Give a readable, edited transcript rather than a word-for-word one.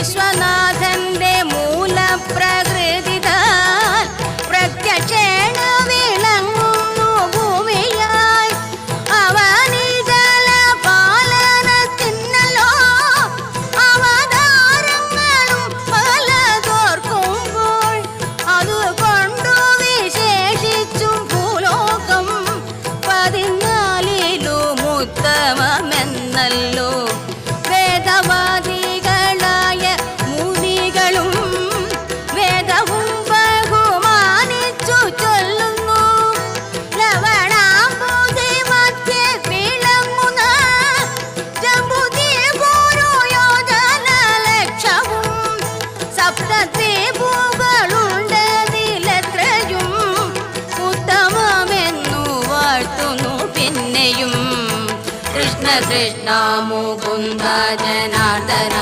വിശ്വനാഥന്റെ മൂലപ്രകൃതിത പ്രത്യക്ഷേണ വിളങ്ങുന്നു ഭൂമിയായി. അവനിതല പാലനത്തിന്നല്ലോ അവതാരങ്ങളും പലതോർക്കുമ്പോൾ അതുകൊണ്ടു വിശേഷിച്ചു ഭൂലോകം 14ലും ഉത്തമമെന്നല്ലോ. വേദവാദികളായ മുനികളും വേദവും ബഹുമാനിച്ചു ചൊല്ലുന്നു. ലവണാംബുധി മധ്യേ വിളങ്ങുന്ന ജംബുദ്വീപൊരു യോജന ലക്ഷവും സപ്തദ്വീപുകളുണ്ടതിലെത്രയും ഉത്തമമെന്നു വാഴ്ത്തുന്നു പിന്നെയും. കൃഷ്ണ കൃഷ്ണ മുകുന്ദ ജനാർദ്ദന